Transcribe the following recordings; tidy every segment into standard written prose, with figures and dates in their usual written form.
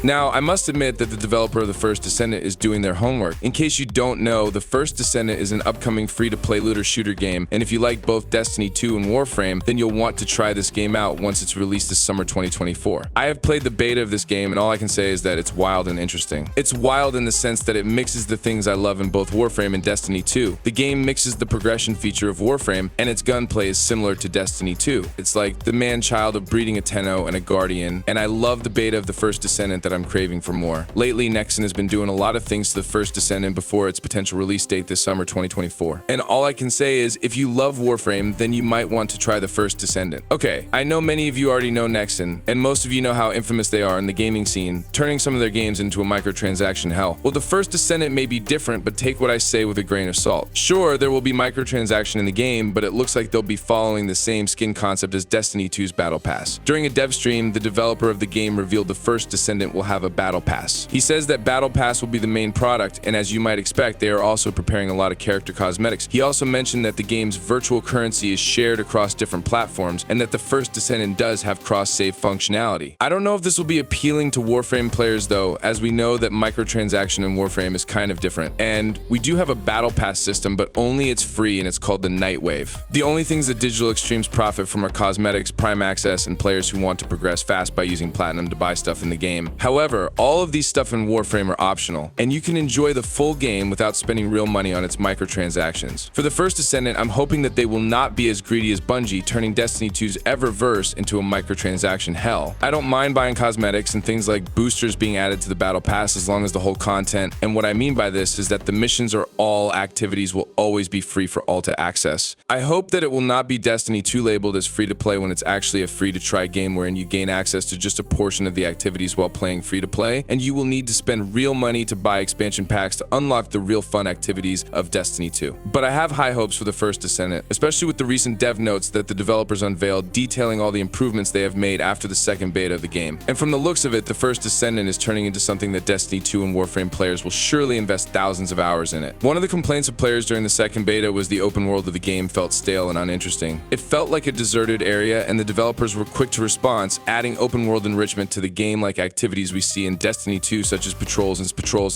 Now, I must admit that the developer of the first Descendant is doing their homework. In case you don't know, the first Descendant is an upcoming free-to-play looter shooter game, and if you like both Destiny 2 and Warframe, then you'll want to try this game out once it's released this summer 2024. I have played the beta of this game, and all I can say is that it's wild and interesting. It's wild in the sense that it mixes the things I love in both Warframe and Destiny 2. The game mixes the progression feature of Warframe, and its gunplay is similar to Destiny 2. It's like the man-child of breeding a Tenno and a Guardian, and I love the beta of the first Descendant that I'm craving for more. Lately, Nexon has been doing a lot of things to the first Descendant before its potential release date this summer 2024. And all I can say is, if you love Warframe, then you might want to try the first Descendant. Okay, I know many of you already know Nexon, and most of you know how infamous they are in the gaming scene, turning some of their games into a microtransaction hell. Well, the first Descendant may be different, but take what I say with a grain of salt. Sure, there will be microtransaction in the game, but it looks like they'll be following the same skin concept as Destiny 2's Battle Pass. During a dev stream, the developer of the game revealed the first Descendant will have a Battle Pass. He says that Battle Pass will be the main product, and as you might expect, they are also preparing a lot of character cosmetics. He also mentioned that the game's virtual currency is shared across different platforms, and that the first Descendant does have cross-save functionality. I don't know if this will be appealing to Warframe players though, as we know that microtransaction in Warframe is kind of different. And we do have a Battle Pass system, but only it's free and it's called the Nightwave. The only things that Digital Extremes profit from are cosmetics, prime access, and players who want to progress fast by using platinum to buy stuff in the game. However, all of these stuff in Warframe are optional, and you can enjoy the full game without spending real money on its microtransactions. For the first Descendant, I'm hoping that they will not be as greedy as Bungie, turning Destiny 2's Eververse into a microtransaction hell. I don't mind buying cosmetics and things like boosters being added to the Battle Pass as long as the whole content, and what I mean by this is that the missions or all activities will always be free for all to access. I hope that it will not be Destiny 2 labeled as free to play when it's actually a free to try game wherein you gain access to just a portion of the activities while playing free to play, and you will need to spend real money to buy expansion packs to unlock the real fun activities of Destiny 2. But I have high hopes for the first Descendant, especially with the recent dev notes that the developers unveiled detailing all the improvements they have made after the second beta of the game. And from the looks of it, the first Descendant is turning into something that Destiny 2 and Warframe players will surely invest thousands of hours in it. One of the complaints of players during the second beta was the open world of the game felt stale and uninteresting. It felt like a deserted area, and the developers were quick to respond, adding open world enrichment to the game like activities we see in Destiny 2, such as patrols and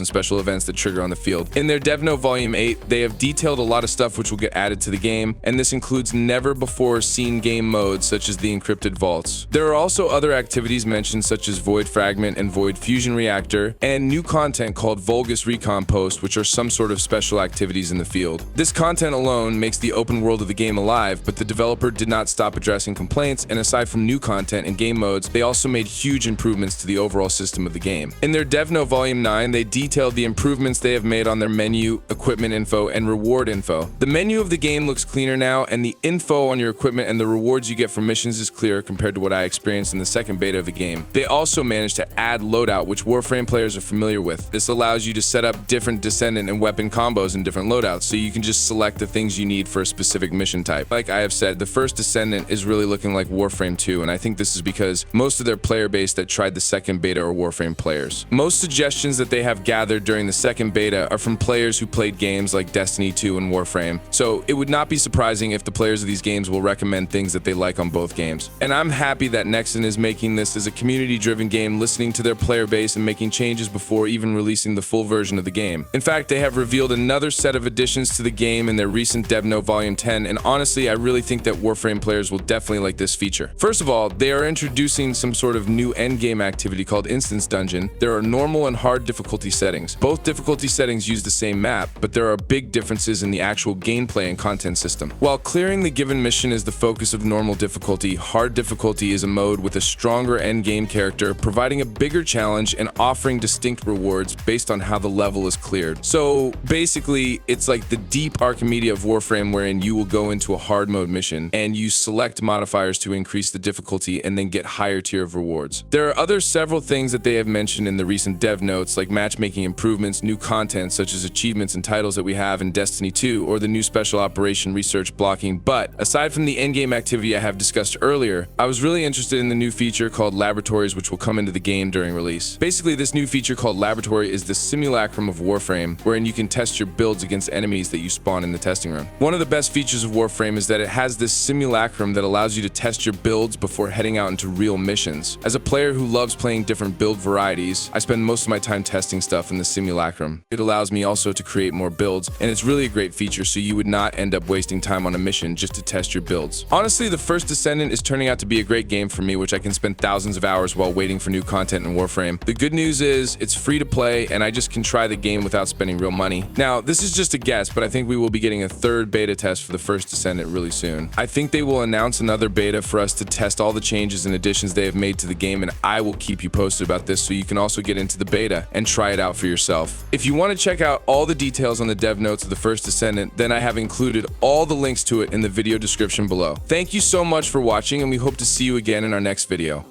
special events that trigger on the field. In their Dev Note Volume 8, they have detailed a lot of stuff which will get added to the game, and this includes never before seen game modes such as the encrypted vaults. There are also other activities mentioned such as Void Fragment and Void Fusion Reactor, and new content called Vulgus Recon Post, which are some sort of special activities in the field. This content alone makes the open world of the game alive, but the developer did not stop addressing complaints, and aside from new content and game modes, they also made huge improvements to the overall system of the game. In their Dev Note Volume 9, they detailed the improvements they have made on their menu, equipment info, and reward info. The menu of the game looks cleaner now, and the info on your equipment and the rewards you get from missions is clearer compared to what I experienced in the second beta of the game. They also managed to add loadout, which Warframe players are familiar with. This allows you to set up different Descendant and weapon combos in different loadouts, so you can just select the things you need for a specific mission type. Like I have said, the first Descendant is really looking like Warframe 2, and I think this is because most of their player base that tried the second beta are Warframe players. Most suggestions that they have gathered during the second beta are from players who played games like Destiny 2 and Warframe, so it would not be surprising if the players of these games will recommend things that they like on both games. And I'm happy that Nexon is making this as a community-driven game, listening to their player base and making changes before even releasing the full version of the game. In fact, they have revealed another set of additions to the game in their recent Dev Note Volume 10, and honestly, I really think that Warframe players will definitely like this feature. First of all, they are introducing some sort of new endgame activity called Instance Dungeon. There are normal and hard difficulty settings. Both difficulty settings use the same map, but there are big differences in the actual gameplay and content system. While clearing the given mission is the focus of normal difficulty, hard difficulty is a mode with a stronger endgame character, providing a bigger challenge and offering distinct rewards based on how the level is cleared. So basically, it's like the deep Archimedia of Warframe, wherein you will go into a hard mode mission and you select modifiers to increase the difficulty and then get higher tier of rewards. There are several things that they have mentioned in the recent dev notes, like matchmaking improvements, new content such as achievements and titles that we have in Destiny 2, or the new special operation research blocking. But aside from the endgame activity I have discussed earlier, I was really interested in the new feature called Laboratories, which will come into the game during release. Basically, this new feature called Laboratory is the simulacrum of Warframe, wherein you can test your builds against enemies that you spawn in the testing room. One of the best features of Warframe is that it has this simulacrum that allows you to test your builds before heading out into real missions. As a player who loves playing different build varieties. I spend most of my time testing stuff in the simulacrum. It allows me also to create more builds, and it's really a great feature so you would not end up wasting time on a mission just to test your builds. Honestly, the first Descendant is turning out to be a great game for me, which I can spend thousands of hours while waiting for new content in Warframe. The good news is it's free to play, and I just can try the game without spending real money. Now, this is just a guess, but I think we will be getting a third beta test for the first Descendant really soon. I think they will announce another beta for us to test all the changes and additions they have made to the game, and I will keep you posted about this so you can also get into the beta and try it out for yourself. If you want to check out all the details on the dev notes of the first Descendant, then I have included all the links to it in the video description below. Thank you so much for watching, and we hope to see you again in our next video.